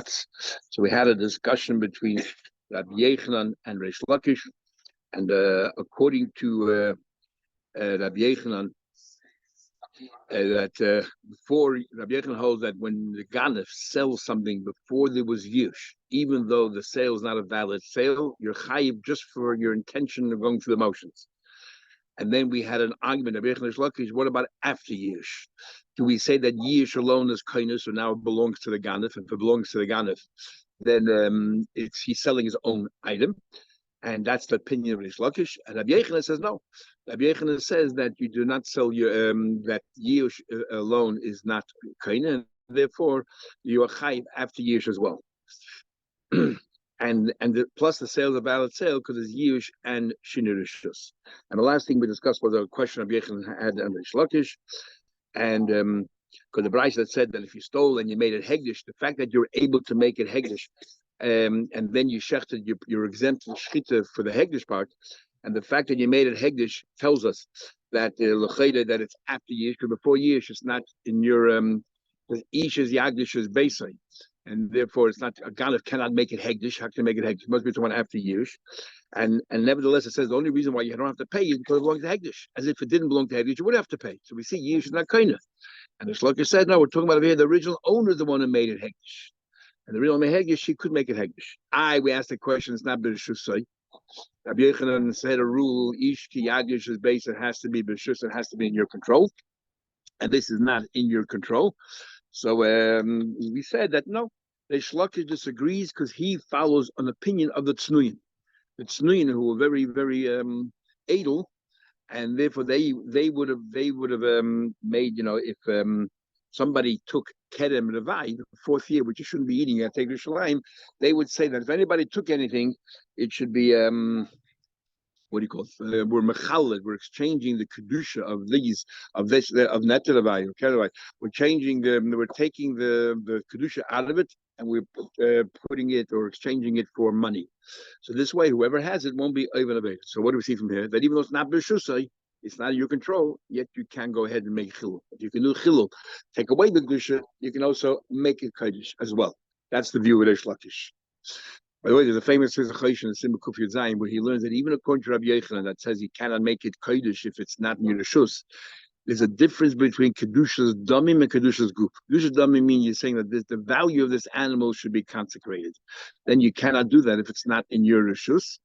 So we had a discussion between Rabbi Yechanan and Reish Lakish, and according to Rabbi Yechanan, that before Rabbi Yechanan holds that when the Ganef sells something before there was Yush, even though the sale is not a valid sale, you're chayiv just for your intention of going through the motions. And then we had an argument of Reish Lakish. What about after Yush? Do we say that Yush alone is kindness, or now it belongs to the Ganef? If it belongs to the Ganef, then he's selling his own item. And that's the opinion of Reish Lakish. And Rabbi Yechanan says no. Rabbi Yechanan says that you do not sell your that Yush alone is not kain, and therefore you are chayiv after Yush as well. and plus the sale is a valid sale because it's Yush and Shinur Rishus. And the last thing we discussed was a question Rabbi Yechanan had on Reish Lakish, and because the Brayso that said that if you stole and you made it hegdish, the fact that you're able to make it hegdish, and then you shechted, you're exempt from shchita for the hegdish part, and the fact that you made it hegdish tells us that that it's after Yish, because before Yish it's not in your Ish is Yagdish is Beisai, and therefore it's not a Ganef cannot make it hegdish. How can you make it hegdish? It must be someone after Yish, and nevertheless it says the only reason why you don't have to pay is because it belongs to hegdish. As if it didn't belong to hegdish, you would have to pay. So we see Yish is not kaina. And the Shloka said, no, we're talking about over here the original owner is the one who made it hegdish. And the real Mehegish, she could make it Hegdish. We asked the question, it's not B'Rishusay. Rabbi Yechanan said a rule, Ish ki Yagish is based, it has to be B'Rishus, it has to be in your control. And this is not in your control. So we said that no, Reish Lakish disagrees because he follows an opinion of the Tznuyin. The Tznuyin, who were very, very edel, and therefore they would have made, if somebody took Kedem Revai, the fourth year, which you shouldn't be eating at Yerushalayim, they would say that if anybody took anything, it should be what do you call it? We're mechaled, we're exchanging the kedusha of Neter Revai or Kedem. We're taking the kedusha out of it, and we're putting it or exchanging it for money. So this way, whoever has it won't be overnovated. So what do we see from here? That even though it's not b'shusay, it's not in your control, yet you can go ahead and make chilul. If you can do chilul, take away the kedusha, you can also make it kodesh as well. That's the view of Reish Lakish. By the way, there's a famous Chizachoshen in Simba Kuf Yud Zayin where he learns that even according to Rabbi Yechanan that says you cannot make it kodesh if it's not in your reshus, there's a difference between kedusha's damim and kedusha's guf. Kedusha's damim means you're saying that the value of this animal should be consecrated. Then you cannot do that if it's not in your reshus,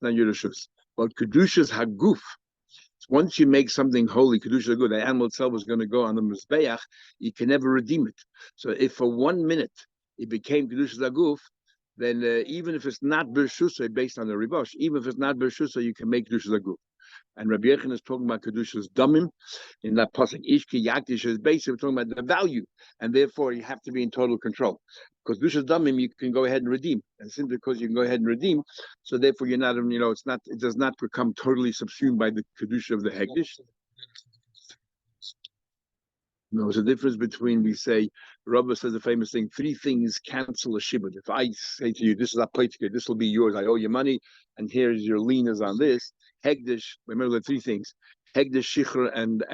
not your reshus. But kedusha's haguf, once you make something holy, kedusha good, the animal itself is going to go on the mizbeach, you can never redeem it. So if for 1 minute it became kedusha zaguf, then even if it's not b'rshusa based on the ribosh, even if it's not b'rshusa, you can make kedusha zaguf. And Rabbi Yechanan is talking about kedusha's damim in that pasuk. Ishki yakdish is basically talking about the value, and therefore you have to be in total control. Because kedusha's damim you can go ahead and redeem, and simply because you can go ahead and redeem, so therefore you're not, it does not become totally subsumed by the kedusha of the hegdish. No, there's a difference between, we say, Rabbi says the famous thing, 3 things cancel a shibud. If I say to you, this is a plate, this will be yours, I owe you money, and here's your linas on this, hegdish, remember the 3 things, hegdish, shikhr, and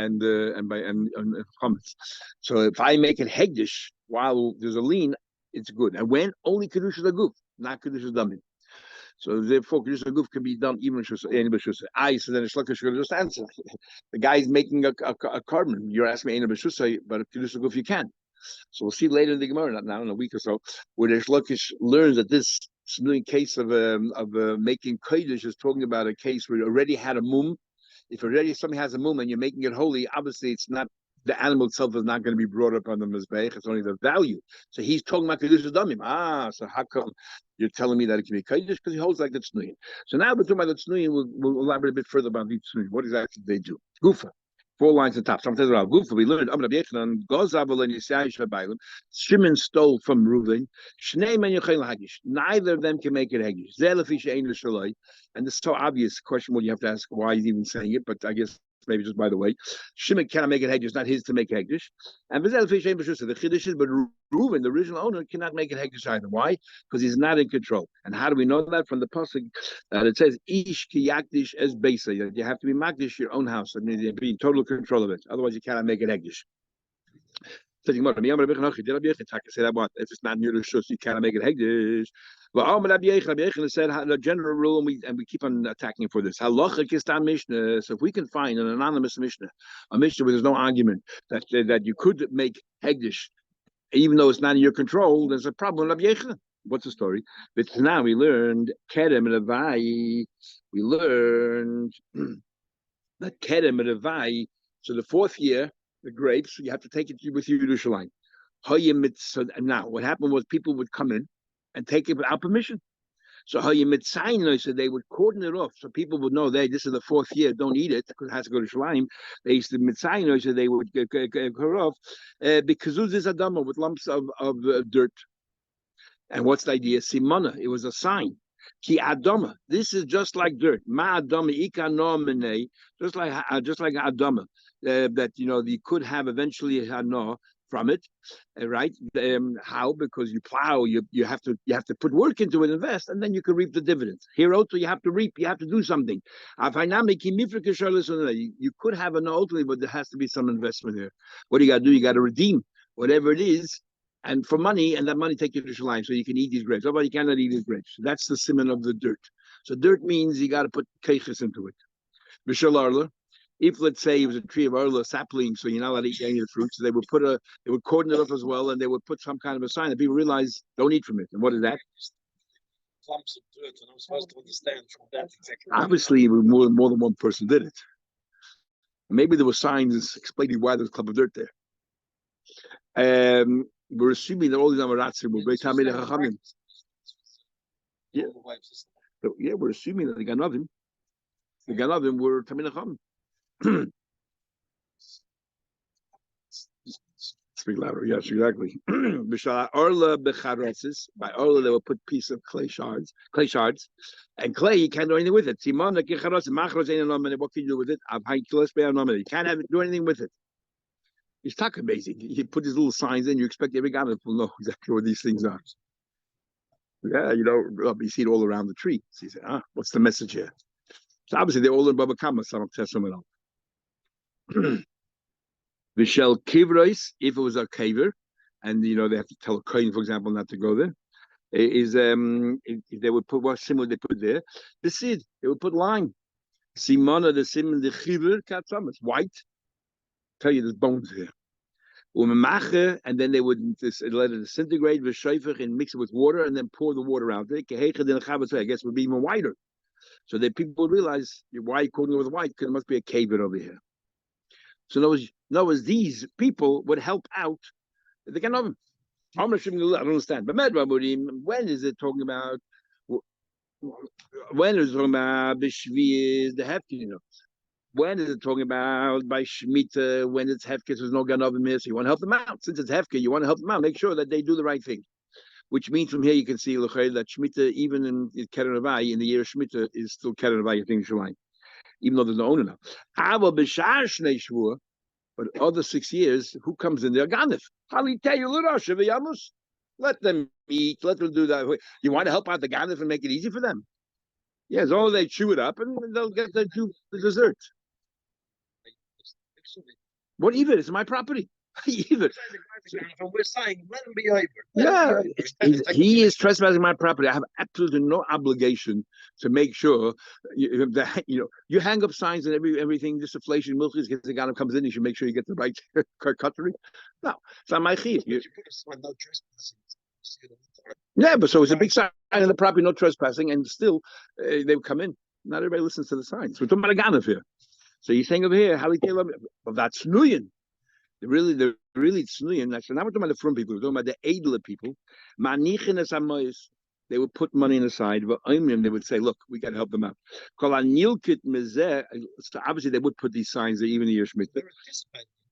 chametz. So if I make it hegdish while there's a lien, it's good. And when? Only kedusha zaguf, not kedusha damim. So therefore, kedusha zaguf can be done even if anybody should say. So then Shloka should just answer. The guy's making a carbon. You're asking me anybody, but kedusha zaguf you can. So we'll see later in the Gemara, not now in a week or so, where the Shloka learns that this case of making kodesh is talking about a case where you already had a mum. If already somebody has a mum and you're making it holy, obviously it's not, the animal itself is not going to be brought up on the mizbeach. It's only the value. So he's talking about kedusha damim. So how come you're telling me that it can be kodesh? Because he holds like the tznuyin. So now we're talking about the tznuyin. We'll elaborate a bit further about the tznuyin. What exactly do they do? Gufa. 4 lines at the top. Sometimes about Gufa, we learned Rabbi Yechanan Gozavel and Yisai Shabayim. Shimon stole from Reuven. Shnei men yochel hagish. Neither of them can make it hagish. Zelafish ein l'shaloi. And this is so obvious question. Well, you have to ask why he's even saying it, but I guess maybe just by the way, Shimon cannot make it hegdish, not his to make hegdish. And the chiddush is, but Reuven, the original owner, cannot make it hegdish either. Why? Because he's not in control. And how do we know that? From the pasuk that it says, "Ish ki yakdish es beisa." You have to be makdish your own house. I mean, you be in total control of it. Otherwise, you cannot make it hegdish. Says Gemara, "Miyam Rabbi Yechanan, did Rabbi Yechanan say that what? If it's not near the shus, you cannot make it hegdish." Well, Rabbi Yechanan said the general rule, and we keep on attacking him for this. Halacha kistan mishnah. So if we can find an anonymous mishnah, a mishnah where there's no argument that you could make hegdish, even though it's not in your control, there's a problem with Rabbi Yechanan. What's the story? But now we learned Kerem and Avai. We learned that Kerem and Avai. So the fourth year, the grapes, you have to take it with you to Yerushalayim. So now, what happened was people would come in and take it without permission. So so they would cordon it off, so people would know this is the fourth year, don't eat it because it has to go to Shalim. They used to mitzayin, so they would cut off because this is adama with lumps of dirt. And what's the idea? Simona, it was a sign. Ki adama, this is just like dirt. Ma adama ika nomine, just like adama. That you could have eventually a no from it, right? How? Because you plow, you have to put work into it, invest, and then you can reap the dividends. Here also you have to reap, you have to do something. You could have an ultimately, but there has to be some investment here. What do you got to do? You got to redeem whatever it is, and for money, and that money take you to Shalim, so you can eat these grapes. Otherwise, you cannot eat these grapes. That's the simon of the dirt. So dirt means you got to put keiches into it. Mishal Arla. If let's say it was a tree of arla sapling, so you're not allowed to eat any of the fruits, so they would cordon it off as well, and they would put some kind of a sign that people realize don't eat from it. And what is that? Clumps of dirt, and I'm supposed to understand from that exactly. Obviously, more than one person did it. Maybe there were signs explaining why there's a clump of dirt there. We're assuming that all these Amaratsim were great Tamil Chachamim. Yeah. So, yeah, we're assuming that the Ganavim were Tamil Chachamim. Speak louder. Yes, exactly. Arla becharetzes. By Arla, they will put piece of clay shards, and clay you can't do anything with it. What can you do with it? You can't do anything with it. It's talk amazing. You put these little signs in, you expect every guy to know exactly what these things are. Yeah, you see it all around the tree. So you say, what's the message here? So obviously they're all in Bava Kama, some Testament. Vishel kivrois, if it was a caver, and they have to tell a kohen, for example, not to go there. If they would put what similar they put there, the seed they would put lime. Simona the simon the chiver katzam, it's white. Tell you there's bones here. And then they would let it disintegrate with shayfach and mix it with water, and then pour the water out. I guess would be even whiter. So that people would realize why you coating it with white, because it must be a caver over here. So in other words, these people would help out the Ganovim. I don't understand. But when is it talking about? When is it talking about Bishvi is the Hefkin? When is it talking about by Shemitah? When it's Hefkin, there's no Ganovim here, so you want to help them out. Since it's Hefkin, you want to help them out. Make sure that they do the right thing. Which means from here you can see that Shemitah, even in Keren Avai, in the year of Shemitah, is still Keren Avai, I think, Shalim. Even though there's no owner now. But other 6 years, who comes in there? Ganif. Let them eat. Let them do that. You want to help out the Ganif and make it easy for them? Yeah, as long as they chew it up and they'll get the dessert. What even? It's my property. Even. We're saying, let him be over. Yeah, he is trespassing my property. I have absolutely no obligation to make sure that you hang up signs and everything. This inflation milk is because the guy who comes in. You should make sure you get the right cutlery. No, it's not my chiv. Yeah, but so it's a big sign in the property, no trespassing, and still they would come in. Not everybody listens to the signs. We're talking about a ganef here. So you're saying over here, how well, that's nuyen. They're really tznuyin. Actually, not talking about the from people. We're talking about the edler people. They would put money on the side, but they would say, "Look, we got to help them out." So obviously, they would put these signs there, even the year Shemitah.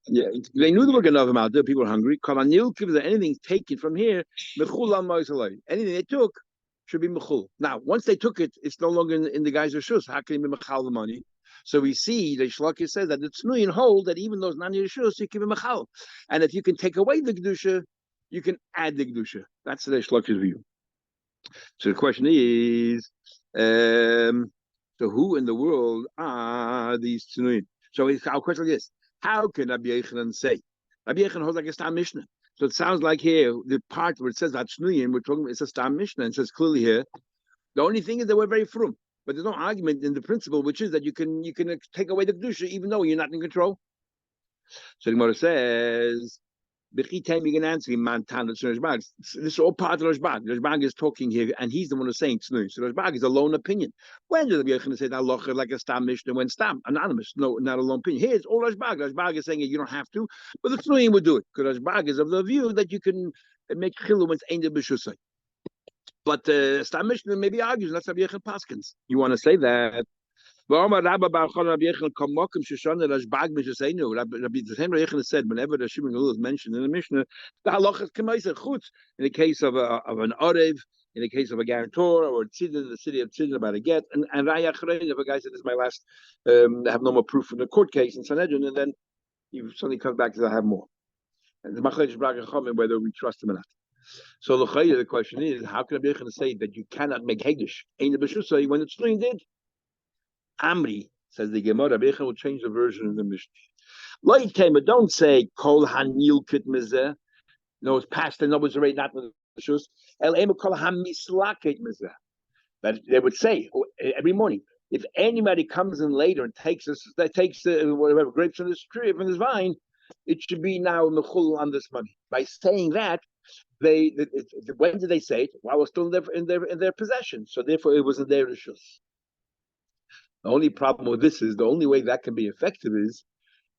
Yeah, they knew they were going to have them out there. People were hungry. Anything taken from here, anything they took should be mechul. Now, once they took it, it's no longer in the guy's reshus. How can he be mechal the money? So we see the Shlaki says that it's nuyin hold that even though it's not in Yeshua, so you give him a chal. And if you can take away the Kedusha, you can add the Kedusha. That's the Shlaki's view. So the question is, so who in the world are these Tnuyin? So our question is, how can Rabbi Yechanan say Rabbi Yechon holds like a Stam Mishnah. So it sounds like here, the part where it says Hatsnuyim, we're talking, it's a Stam Mishnah, and it says clearly here, the only thing is that we're very frum. But there's no argument in the principle, which is that you can take away the Kedusha even though you're not in control. So the Gemara says, this is all part of Rashbag. Rashbag is talking here, and he's the one who's saying Tznuim. So Rashbag is a lone opinion. When did the Yechon say that halacha like a Stam Mishnah when Stam, anonymous, no, not a lone opinion. Here it's all Rashbag. Rashbag is saying you don't have to, but the Tznuim would do it. Because Rashbag is of the view that you can make chilu when it's ain't the b'shusay. But Stam Mishnah maybe argues, that's Rabbi Yechon Paskins. You want to say that? Rabbi said whenever the Shimon Galul is mentioned in the Mishnah, the halacha is k'maisa chutz. In the case of an orev, in the case of a guarantor or tzidin, the city of tzidin about a get, and raya chrein, if a guy said this is my last, I have no more proof from the court case in Sanhedrin, and then he suddenly comes back and says I have more. And the machlekes bracha chomim whether we trust him or not. So the question is, how can Rabbi Yechon say that you cannot make hegdish ein the b'shusay when it's doing did? Amri, says the Gemara, Rabbi Yechon will change the version of the Mishnah. Like Tema, don't say kol hanil kit mezeh. No, it's past and no, it's already not with the shus. El ema kol hamislakit mezeh. That they would say every morning, if anybody comes in later and takes whatever grapes from this tree, from this vine, it should be now mechul on this money. By saying that, when did they say it? While it was still in their possession. So therefore, it wasn't their shus. The only problem with this is the only way that can be effective is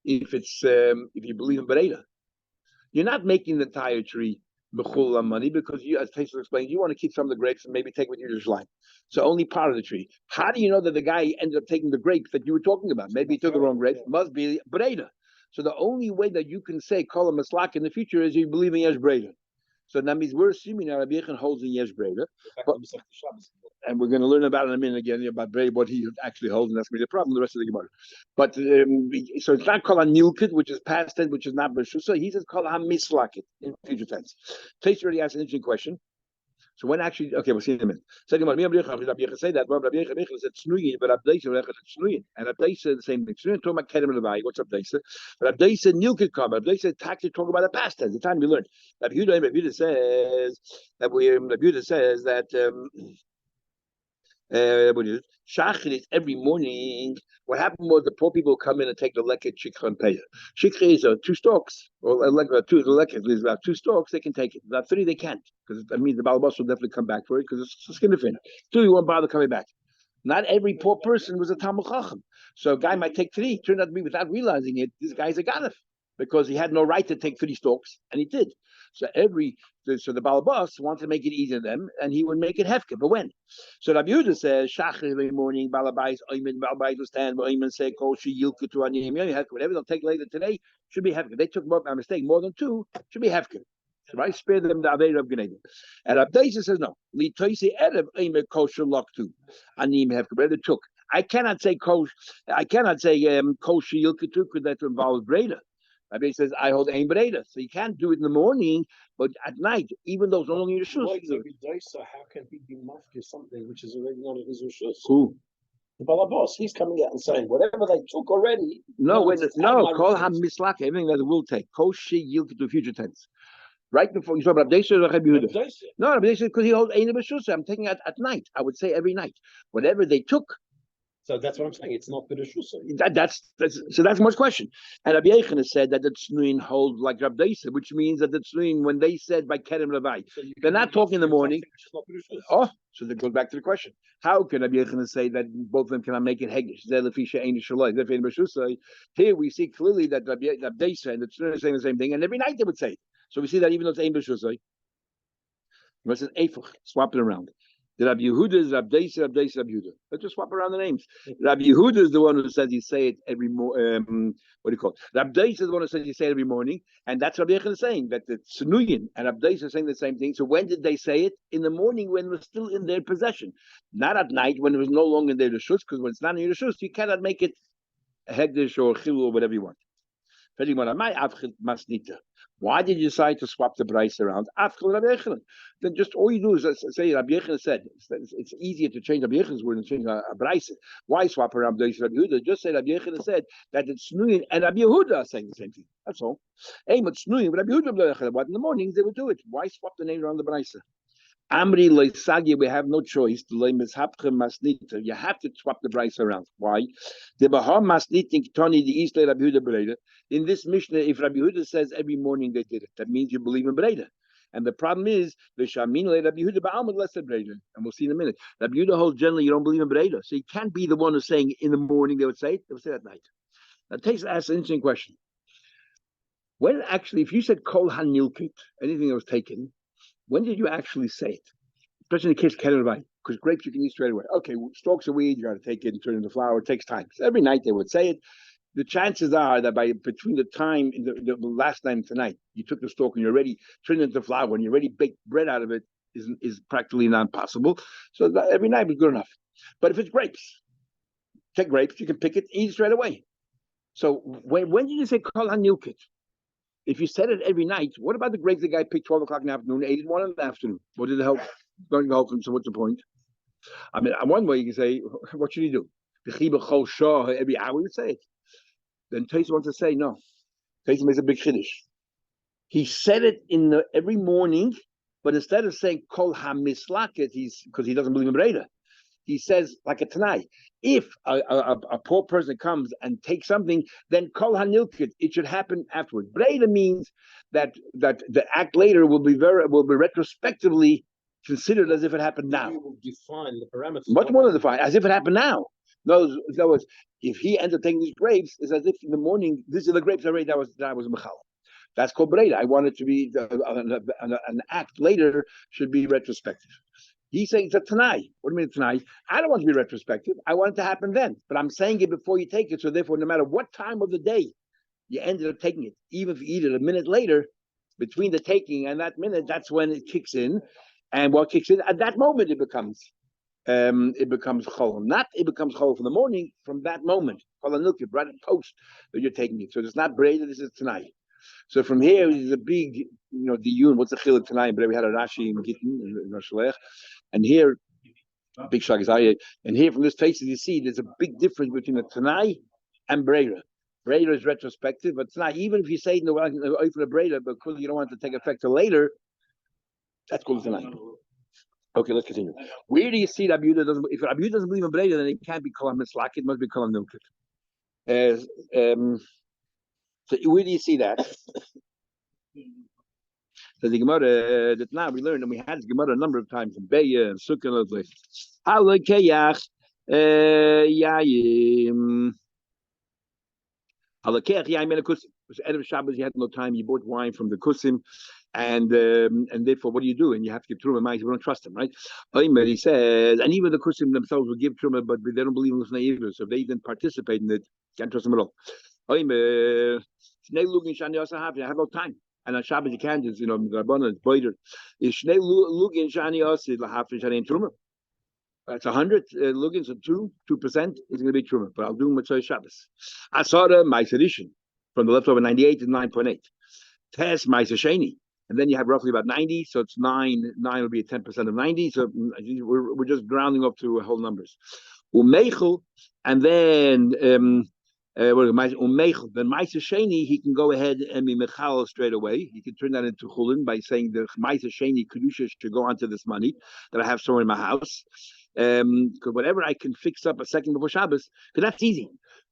if you believe in Bereda. You're not making the entire tree mechul on money because you, as Taisel explained, you want to keep some of the grapes and maybe take with you to Yerushalayim. So only part of the tree. How do you know that the guy ended up taking the grapes that you were talking about? Maybe he took the wrong grapes. Must be Bereda. So the only way that you can say kol maslak in the future is you believe in Yesh Bereda. So that means we're assuming that Rabbi Yechon holds in Yesh Bereda. And we're going to learn about it in a minute again about Bereda, what he actually holds, and that's going to be the problem the rest of the Gemara. But so it's not called a nilkit, which is past tense, which is not b'shus. So he says called a mislakit in future tense. Taste already asked an interesting question. So when actually, okay, we'll see in a minute. Second one, Rabbi Yechon say that. Rabbi Yechon said tznuyin, but Rabbi Yechon said tznuyin, and Rabbi Yechon said the same thing. Tznuyin talking about kedem levai. What's Rabbi Yechon? But Rabbi Yechon said nilkit come. Rabbi Yechon said tactic talking about the past tense. The time we learned. Rabbi Yehuda says that Shachrit every morning. What happened was the poor people come in and take the leket shikha and paya. Shikha is 2 stalks, or like the leket is about 2 stalks. They can take it. About 3 they can't, because that means the balabas will definitely come back for it because it's a skin to fin. 2 you won't bother coming back. Not every poor person was a Talmud Chacham, so a guy might take 3. Turned out to be without realizing it. This guy's a ganef because he had no right to take 3 stalks, and he did. So the balabas wanted to make it easy to them, and he would make it hefker. But when? So Rabbi Yehuda says, Shachar every morning, balabais, balabais will stand, Oyman say, Koshi, Yilkutu, Aniyim, hefker. Whatever they'll take later today should be hefker. They took by mistake more than 2, should be hefker. So I spare them the Aveir of Gnedim. And Abdaisa says, no. Li Toisi Erev, Oyman kosher loktu, Aniyim hefker. But they took. I cannot say Koshi Yilkutu, because that involves Breda. Rabbi says, I hold ein bereda. So you can't do it in the morning, but at night, even though it's no longer your shoes. So how can he be mafkir something which is already not in his shoes? Who? The balabos. He's coming out and saying, whatever they took already. Kol ha-mislak, everything that it will take. Kol she-yilk to future tense. Right before you saw Rabbi Deisha or Rabbi Yehuda. No, Rabbi Deisha, because he holds ein b'shus. I'm taking it at night. I would say every night. Whatever they took. So that's what I'm saying. It's not b'reshusah. That's much question. And Rabbi Yechon has said that the tznuin hold like Rabbi Deisa, which means that the tznuin, when they said by Kerem Levi, they're not talking in the morning. Oh, so that goes back to the question: how can Rabbi Yechon say that both of them cannot make it hegish? Here we see clearly that Rabbi Deisa and the tznuin are saying the same thing, and every night they would say it. So we see that even though it's ein b'shusay, it's an eifach, swap it around. The Rabbi Yehuda is Rabbi Deisa, Rabbi Yehuda. Let's just swap around the names. Rabbi Yehuda is the one who says you say it every morning. What do you call it? Rabbi Deisa is the one who says you say it every morning, and that's Rabbi Yechon saying that it's Sunuyin, and Rabbi Deisa is saying the same thing. So when did they say it? In the morning when it was still in their possession, not at night when it was no longer in their reshus. Because when it's not in your reshus, you cannot make it a hegdish or chilu or whatever you want. Why did you decide to swap the price around? Then just all you do is say Rabbi Yechon said. It's easier to change Rabbi Yechon's word than change a price. Why swap around Rabbi Yehuda? Just say Rabbi Yechon said that it's Snuyin and Rabbi Yehuda are saying the same thing. That's all. Hey, but Snuyin, Rabbi Yehuda, but in the mornings they would do it. Why swap the name around the price? Amri loisagi, we have no choice. You have to swap the price around. Why? The Baham masnitin Tony the East Rabbi Yehuda Breda. In this Mishnah, if Rabbi Yehuda says every morning they did it, that means you believe in Breda. And the problem is the Shamin Rabbi Yehuda Ba'almad less than Breda. And we'll see in a minute. Rabbi Yehuda holds generally you don't believe in Breda, so you can't be the one who's saying in the morning they would say it. They would say it at night. Now, ask an interesting question. When actually, if you said Kol Hanilkit, anything that was taken. When did you actually say it? Especially in the case of Kedarvai, because grapes you can eat straight away. Okay, stalks of weed, you got to take it and turn it into flour. It takes time. So every night they would say it. The chances are that between the time, the last night and tonight, you took the stalk and you're ready, turned it into flour, and you already baked bread out of it, is practically not possible. So every night was good enough. But if it's grapes, take grapes, you can pick it, eat it straight away. So when did you say Kol HaNilkit? If you said it every night, what about the grapes the guy picked 12 o'clock in the afternoon, ate it 1 in the afternoon? What did it help? Going to help him, so what's the point? I mean, one way you can say, what should he do? Every hour you say it. Then Taisa wants to say, no. Taisa makes a big chiddush. He said it every morning, but instead of saying kol hamislaket, because he doesn't believe in Breda, he says like a Tanai. If a poor person comes and takes something, then kol hanilkit, it should happen afterwards. Breda means that the act later will be retrospectively considered as if it happened now. You will define the parameters. Much more than define, as if it happened now. In other words, if he ends up taking these grapes, it's as if in the morning, these are the grapes already that was Michal. That's called Breda. I want it to be an act later should be retrospective. He's saying it's a Tanai. What do you mean Tanai? I don't want to be retrospective. I want it to happen then. But I'm saying it before you take it. So therefore, no matter what time of the day you ended up taking it, even if you eat it a minute later, between the taking and that minute, that's when it kicks in. And what kicks in at that moment, it becomes chol. Not it becomes chol from the morning, from that moment. Chol right at post that you're taking it. So it's not Breda, this is tonight. So from here is a big, diyun. What's the chiluk tonight? But we had a Rashi in Gittin, in Roshalech, and here, big shagazaya. And here from this face, you see, there's a big difference between a Tanai and Breda. Breda is retrospective, but Tanai, even if you say it in the way for the Breda, because you don't want it to take effect till later, that's called Tanai. Okay, let's continue. Where do you see Rabbi Yehuda doesn't? If Rabbi Yehuda doesn't believe in Breda, then it can't be Kolam Mislak. It must be Kolam Nilkut. So where do you see that? So the Gemara that now we learned, and we had the Gemara a number of times in Beya and Sukkah and other places. Halakeyach yayim. Halakeyach yayim and a kusim. Because end of Shabbos, you had no time. You bought wine from the kusim, and therefore, what do you do? And you have to give truma. You don't trust them, right? He says, and even the kusim themselves will give truma, but they don't believe in Lifnei either. So if they didn't participate in it, can't trust them at all. I have no time. And on Shabbos you can't, the Rabbanan, it's boider. If Shnei Lugin Shani Osid Lahafin Shani Truma. That's 100 Lugins, so 2% is going to be Truma. But I'll do Matzah Shabbos. Asara Ma'aser Rishon from the leftover 98 to 9.8. Tes Ma'aser Sheni. And then you have roughly about 90, so it's 9. 9 will be 10% of 90. So we're just rounding up to whole numbers. Umeichel, and then then Ma'aser Sheni, he can go ahead and be Mechal straight away. He can turn that into Chulin by saying the Ma'aser Sheni Kedusha should go onto this money that I have somewhere in my house. Because whatever I can fix up a second before Shabbos, because that's easy.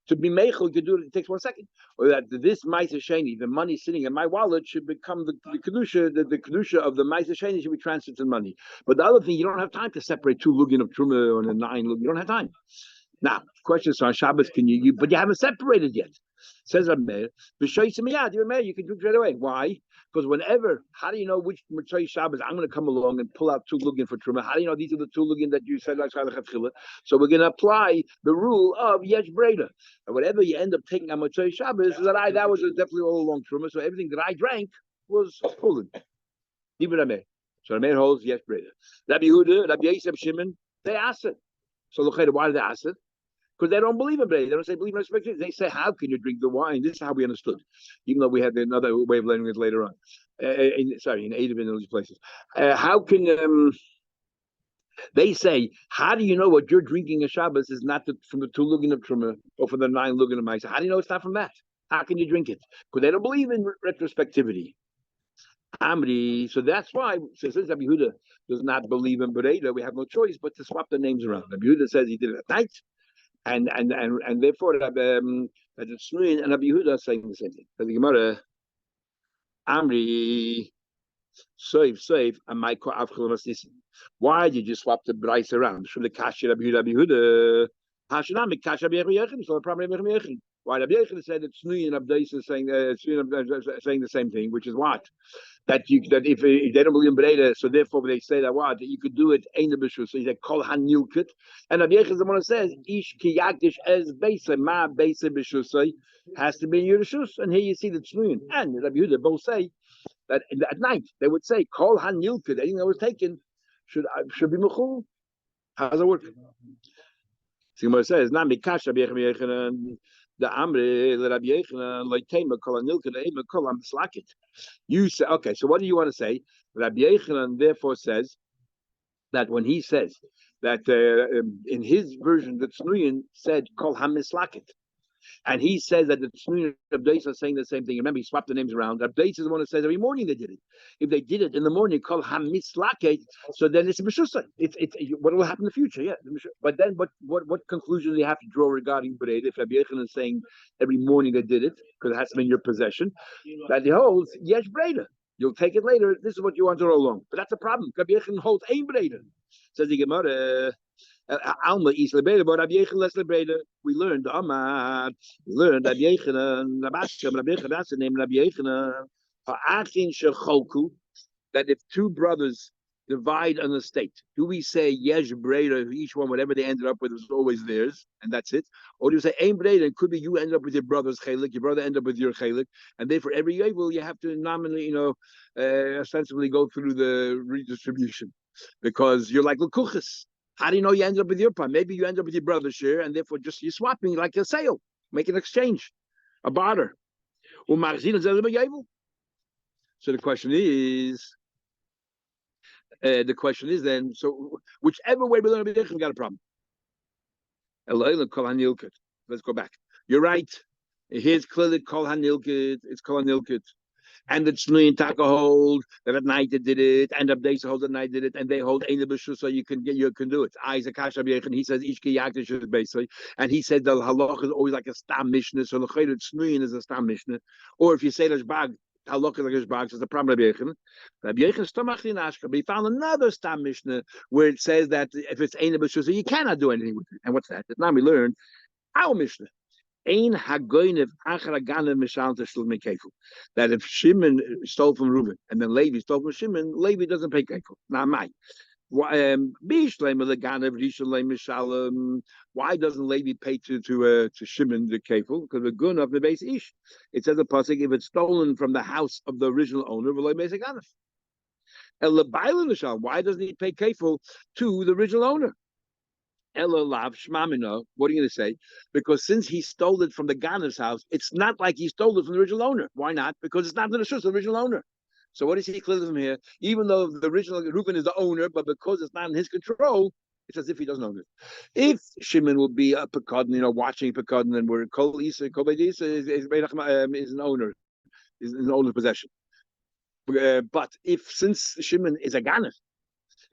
To be Mechal, you can do it, it takes 1 second. Or that this Ma'aser Sheni, the money sitting in my wallet, should become the Kedusha, the Kedusha of the Ma'aser Sheni should be transferred to money. But the other thing, you don't have time to separate 2 lugin of Truma and a 9 lugin. You don't have time. Now, question is on Shabbos, can you but you haven't separated yet. Says Rameir, you can do it right away. Why? Because how do you know which Mitzvah Shabbos I'm going to come along and pull out 2 lugin for Truma? How do you know these are the 2 lugin that you said like Chatchila? So we're going to apply the rule of Yesh Breda. And whatever you end up taking on Mitzvah Shabbos, that was definitely all along Truma. So everything that I drank was pulling. Even Rameir. So Rameir holds Yesh Breda. Rabbi Yehuda, Rabbi Yosef, Shimon, they asked it. So look, why did they ask it? Because they don't believe in Breda. They don't say believe in expectation. They say, how can you drink the wine? This is how we understood, even though we had another way of learning it later on. In eight of those places. How can they say, how do you know what you're drinking a Shabbos is not from the 2 lugin of Truma or from the 9 lugin of Maisa? How do you know it's not from that? How can you drink it? Because they don't believe in retrospectivity. Amri, so that's why, so since Rabbi Yehuda does not believe in Bereda, we have no choice but to swap the names around. Rabbi Yehuda says he did it at night, and therefore that it's Shmuel and Rabbi Yehuda are saying the same thing. So the Gemara, Amri, Soif, and Maiko Avchel Masnisim. Why did you swap the Bryce around? From the Kashi Rabbi Yehuda, Hashanami Kashi Rabbi Yechon, so the problem Rabbi Yechon. Why Rabbi Yechon said that Shmuel and Abdais is saying the same thing, which is what? That if they don't believe in Breda, so therefore they say that what that you could do it ain't the bishul. So he said kol hanilkut, and Rabbi Yechon is the one who says ish ki yakdish as beisa ma beisa bishul has to be in Yerushalayim. And here you see the Tznuyin and Rabbi Yehuda both say that at night they would say kol hanilkut. Anything that was taken should be mechul. How does it work? Sigmar says not mikash Rabbi Yechon the amre Rabbi Yechon like tema kol hanilkut ema kol am slakit. You say, okay, so what do you want to say? Rabbi Yechanan therefore says that when he says that in his version, the Tznuyin said, Kol HaMislakit. And he says that the Tznuyin of Abdais are saying the same thing. Remember, he swapped the names around. Abdais is the one who says every morning they did it. If they did it in the morning, Kol HaMislakit, so then it's a Meshusa. It's what will happen in the future, yeah. But then what conclusion do you have to draw regarding Breda? If Rabbi Yechanan is saying every morning they did it, because it has to be in your possession, that he holds, yes, Breda. You'll take it later. This is what you want to roll along. But that's a problem. Rabbi Yechon holds ein Breda. Says the Gemara, Alma is Lebreda, but Rabbi Yechon less Lebreda. We learned, Rabbi Yechon, Rabbi Yechon, that's the name, Rabbi Yechon, Ha'achin Shecholku, that if 2 brothers divide an estate, do we say yesh breda, each one, whatever they ended up with was always theirs, and that's it? Or do you say ein breda, it could be you end up with your brother's chelik, your brother end up with your chelik, and therefore every year you have to nominally, ostensibly go through the redistribution, because you're like l'kuchas. How do you know you end up with your part? Maybe you end up with your brother's share, and therefore just you're swapping like a sale, make an exchange, a barter. So the question is then, so whichever way we learn Rabbi Yechon, we got a problem. Let's go back. You're right. Here's clearly Kol Hanilkit. It's Kol Hanilkit. And the Tznuyin Taka hold that at night they did it, and Abdais hold at night did it, and they hold Ein B'Shus, so you can do it. Isaac Hashem Yechon, he says Ishki Yakdish is basically, and he said the halach is always like a stam mishnah, so the Tznuyin is a stam mishnah. Or if you say there's bag, halach is like a bag, so the problem Rabbi Yechon. Rabbi Yechon stomach in Ashka, but he found another stam mishnah where it says that if it's Ein B'Shus, so you cannot do anything with it. And what's that? Now we learned our mishnah. That if Shimon stole from Reuben and then Levi stole from Shimon, Levi doesn't pay kefil. Now, why doesn't Levi pay to Shimon the kefil? Because we're good enough the base ish. It says a pasuk if it's stolen from the house of the original owner, why doesn't he pay kefil to the original owner? Elolav Shmamina, what are you going to say? Because since he stole it from the Gana's house, it's not like he stole it from the original owner. Why not? Because it's not the Rishus, the original owner. So what is he clear from here? Even though the original Reuben is the owner, but because it's not in his control, it's as if he doesn't own it. If Shimon will be a Pekadon, watching Pekadon, and where Kol Isa, is an owner, is an owner's possession. But since Shimon is a Gana,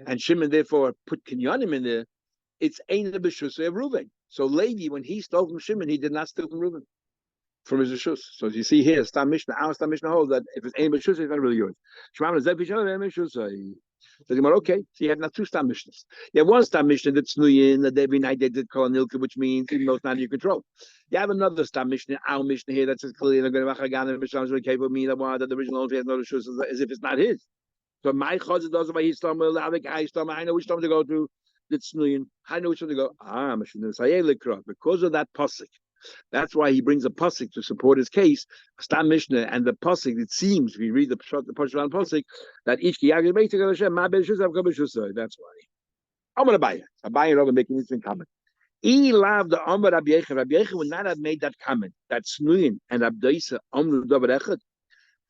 and Shimon therefore put Kinyanim in there, it's Ein B'Shus of Reuven. So Levi, when he stole from Shimon, he did not steal from Reuven, from his Rishus. So as you see here, Stam Mishnah, our Stam Mishnah holds that if it's Ein B'Shus, it's not really yours. Okay, so you have now 2 Stam Mishnahs. You have one Stam Mishnah that's Nuyin, that every night they did Kol Nilka, which means even though it's not in your control. You have another Stam Mishnah, our Mishnah here, that says clearly that the original owner has no Rishus, as if it's not his. So my Chazal does by his Stam, I know which Stam to go to. It's Nuyin. I know which one to go. Because of that pasuk. That's why he brings a pasuk to support his case. Stam Mishnah and the pasuk. It seems if you read the pasuk that each kiyag Hashem. That's why I'm going to buy it. I'm buying it over, making this thing common. E lav the Amar Rabbi Yechon. Rabbi Yechon would not have made that comment. That Snuyin and Abdaisa Amru Davar Echad.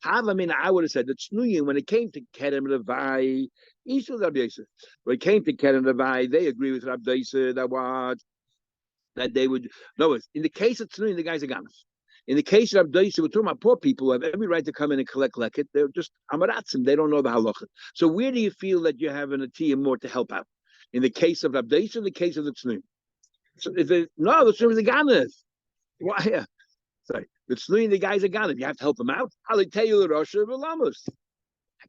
Havamina, I would have said that Snuyin, when it came to Kerem Levai, Ishul Rabbi Yosef. When it came to Kerem Levai, they agree with Rabbi Yosef that what? That they would, no, in the case of Snuyin, the guys are Ganas. In the case of Abdaisa, we're talking about poor people who have every right to come in and collect leket. They're just Amaratzim. They don't know the halacha. So where do you feel that you have an atiyah more to help out? In the case of Abdaisa, in the case of the Snuyin? So if it, no, the Snuyin is the Ganas. Why? Yeah. Sorry. The Tznuyin, the guys are gone. You have to help them out. I'll tell you the Rosh Hashanah.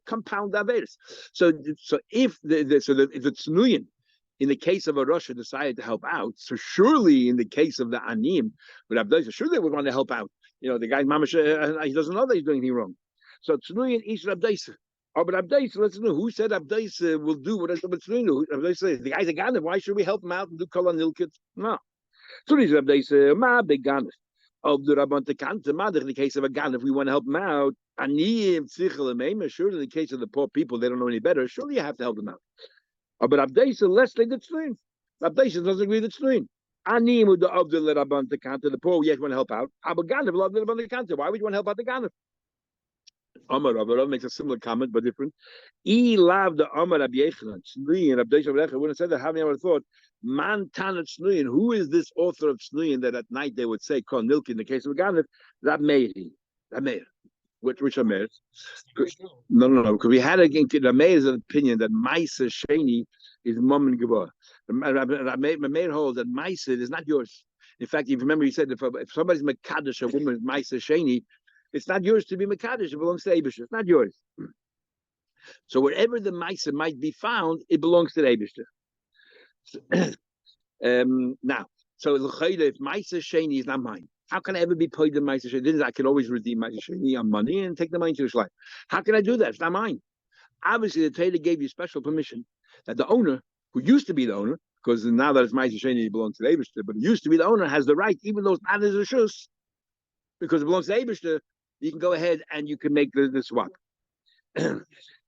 Compound Averis. So if the Tznuyin, in the case of a Rosh decided to help out, so surely in the case of the Anim, with Abdai, sure they would want to help out. You know, the guy Mamash, he doesn't know that he's doing anything wrong. So Tznuyin Ish Abdaisa. Oh, but Abdaisa, let's know who said Abdaisa will do what Tznuyin. Abdaisa, the guys are gone. Why should we help him out and do Kol Nilkit? No. So these Abdaisa, ma big gone. Of the Rabban Tekanta Madach, in the case of a gun, if we want to help them out, surely in the case of the poor people, they don't know any better, surely you have to help them out. But Abdaisa, less like the Tznuin. Abdaisa doesn't agree with the Tznuin. Anim of the Rabban Tekanta, the poor, yes, want to help out. Abaganav, love the Rabban Tekanta. Why would you want to help out the Ganav? Amar Rabbi makes a similar comment, but different. E lav the Amar Rabbi Yechon, Tznuin, and Abdaisa wouldn't have said that, having ever thought, Man Tanat Snuyin. Who is this author of Snuyin that at night they would say Kol Nilki in the case of a Ganef? That Meir. Which are Meir? No. Because we had the Meir's opinion that Maisa Sheni is Mom and Gabor. The Meir holds that Maisa is not yours. In fact, if you remember, he said if somebody's Mekadosh, a woman Maisa Sheni, it's not yours to be Mekadosh. It belongs to Eibush. It's not yours. So wherever the Maisa might be found, it belongs to the Eibush. Now, so if Maisa Sheni is not mine, how can I ever be paid in Maisa Sheni? I can always redeem Maisa Sheni on money and take the money to the Shleim. How can I do that? It's not mine. Obviously, the Torah gave you special permission that the owner, who used to be the owner, because now that it's Maisa Sheni, it belongs to the Eibishter, but it used to be the owner, has the right, even though it's not his Rishus, because it belongs to the Eibishter, you can go ahead and you can make the swap.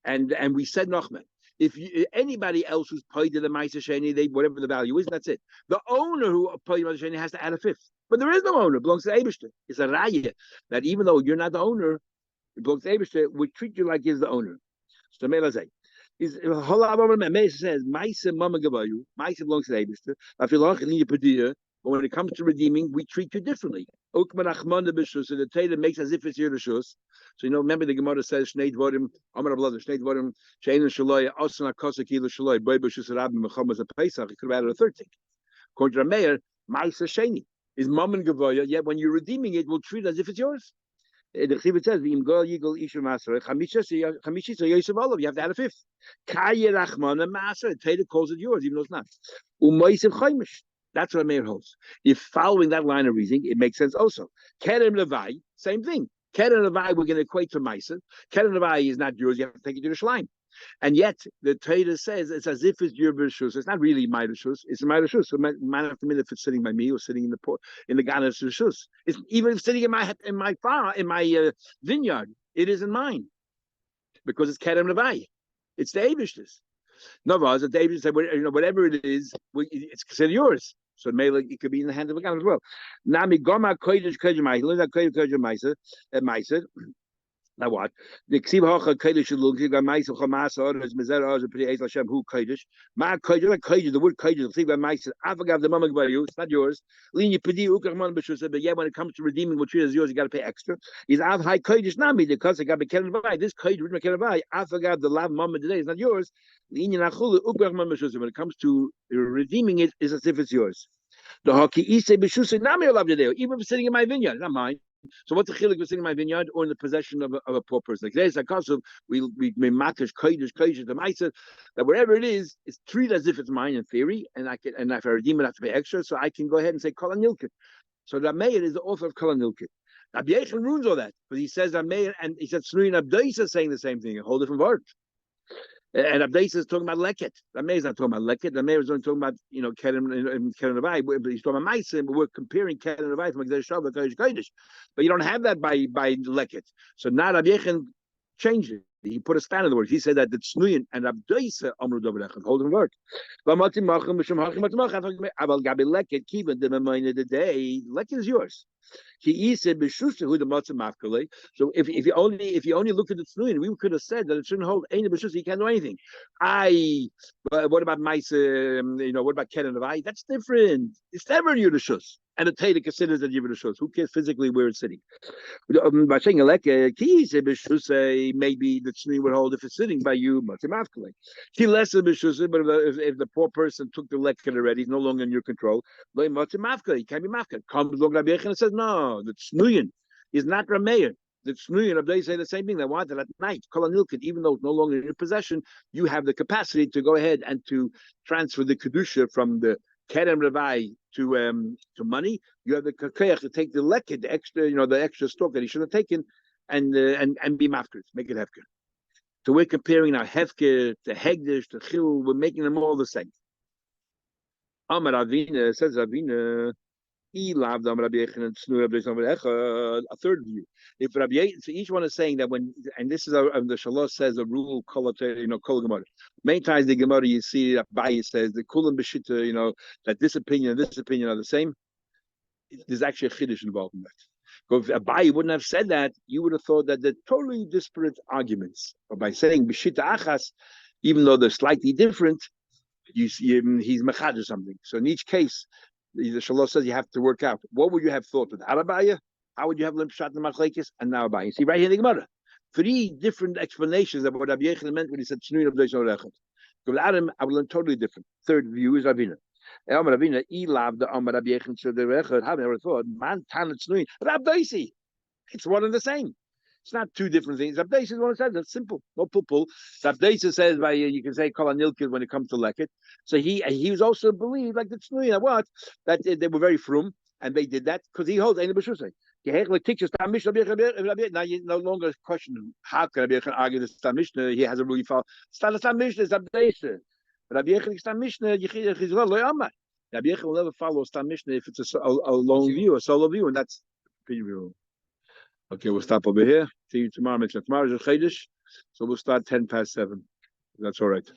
and we said Nachman, if anybody else who's paid to the Maisa Sheni, they whatever the value is, that's it. The owner who paid the Maisa Sheni has to add a fifth. But there is no owner. It belongs to the Eibishter. It's a raya that even though you're not the owner, it belongs to the Eibishter, we treat you like he's the owner. So Mela say, Maisa says, Maisa Mama Gavayu, Maisa belongs to the Eibishter. But when it comes to redeeming, we treat you differently. So the Torah makes as if it's your reshus. So remember the Gemara says Shnei Dvarim, Amar Ablazer, Shnei Dvarim, Shein Shaloi, Asana Kosa Kilo Shaloi, Boy B'Shus Rabbi Mechamas a Pesach. He could have added a third thing. According to Rameir, Ma'isa Sheni is Mom and Gavoya. Yet when you're redeeming it, we'll treat it as if it's yours. The Chivit says, "V'im Gol Yigol Ishu Masra Chamisha Yosef Olav." You have to add a fifth. Kaya Rachmana Masra. The Torah calls it yours, even though it's not. U'Moisev Chaimish. That's what Meir holds. If following that line of reasoning, it makes sense also. Kerem Levai, same thing. Kerem Levai, we're going to equate to Maisa. Kerem Levai is not yours. You have to take it to the Shleim. And yet, the Torah says it's as if it's your Rishus. It's not really my Rishus. It's my Rishus. So man after minute, if it's sitting by me or sitting in the Gana's Rishus. It's even if it's sitting in my farm, in my vineyard, it isn't mine. Because it's Kerem Levai. It's the Eibishter's. No, the David said, whatever it is, it's considered yours. So it could be in the hand of a gun as well. Nami Goma Kodesh Kodesh Ma'aser. Now what? The Ksiv Hocha Kodesh Lugzi Gam Ma'aser Chamas Or is Mezer Oz Pri Eis Hashem Hu Kodesh. Ma Kodesh, the word Kodesh, the Ksiv Gam Ma'aser. Avagav the Mama Gvar you. It's not yours. Linya Pedi Ukrahman B'Shus. But yeah, when it comes to redeeming what treat as yours, you got to pay extra. Is Av High Kodesh Nami because it got to be Keren Vay. This Kodesh with Keren Vay. Avagav the Lav Mama today is not yours. Linya Nachulu Ukrahman B'Shus. When it comes to redeeming it, is as if it's yours. The Haki Ise B'Shus Nami Olav Yadeo. Even if it's sitting in my vineyard, not mine. So what's the chilik for sitting in my vineyard or in the possession of a poor person? Like there's a concept we makash kodesh the ma'aser that wherever it is, it's treated as if it's mine in theory, and if I redeem it, I have to pay extra, so I can go ahead and say kol nilkit. So the Meir is the author of kol nilkit. Rabbi Yechon ruins all that, but he says Meir and he said Snuyin Abdais is saying the same thing, a whole different word. And Abdais is talking about leket. The Meir is not talking about leket. The Meir is only talking about Keren Avai. But he's talking about Ma'aser. But we're comparing Keren Avai from Gzeir Shavah Kodesh Kodesh. But you don't have that by leket. So now Rabbi Yechon changed it. He put a stand in the words. He said that the Tznuyin and Abdoisa Amru Dovrechad hold in word. Aval Gabi Leket Kiva the Memaina the day. Leket is yours. He said b'shusa who the matzah mafkale. So if you only look at the tznuin, we could have said that it shouldn't hold any b'shusa. He can't do anything. What about mice? What about ken and avai? That's different. It's never in Yudashus. And the Taita considers that Yudashus. Who cares physically where it's sitting? By saying he said b'shusa, maybe the tznuin would hold if it's sitting by you matzah mafkale. He less of b'shusa, but if the poor person took the leket already, it's no longer in your control. Lo matzah mafkale, he can't be mafkale. Comes along Rabbi Yechon and says no. The Tznuyin is not Rameir. The Tznuyin of they say the same thing. They want it at night. Even though it's no longer in your possession, you have the capacity to go ahead and to transfer the kedusha from the Kerem Ravai to money. You have the kakayach to take the leket, the extra, the extra stock that he should have taken, and be mafkir, make it hefker. So we're comparing now hefker to hegdish to chil. We're making them all the same. Amar Avina says Avina. A third view. If Rabbi, so each one is saying that when, and this is the Shalosh says a rule, kol Gemara. Many times the Gemara you see Abaye says the kulam b'shita, that this opinion and this opinion are the same. There's actually a chiddush involved in that. Because if Abaye wouldn't have said that, you would have thought that they're totally disparate arguments. But by saying b'shita achas, even though they're slightly different, you see he's mechad or something. So in each case, the Shalosh says you have to work out. What would you have thought with Arabaya? How would you have limshat the machlekes and now Abaye? See right here in the Gemara, 3 different explanations of what Rabbi Yechon meant when he said Shnuin of Deishon Rechot. Because Adam, I will learn totally different. Third view is Ravina. Ravina, Elav the Amar Rabbi Yechon said the Rechot. How never thought man tanat Shnuin Rabbeisi. It's one and the same. It's not 2 different things. Abdeisa is what it says. It's simple. No pull. Abdeisa says by you can say kol anilkid when it comes to leket. So he was also believed like the Tznuya what that they were very frum and they did that because he holds any b'shusay. Now you no longer question how can Rabbi Yechon argue this Mishnah. He has a really fall. Stam Mishnah is Abdeisa. But Rabbi Yechon Stam Mishnah Yechizral lo Yamar. Rabbi Yechon will never follow Stam Mishnah if it's a long view, a solo view, and that's preview. Okay, we'll stop over here. See you tomorrow. Tomorrow is a Chodesh, so we'll start 7:10. That's all right.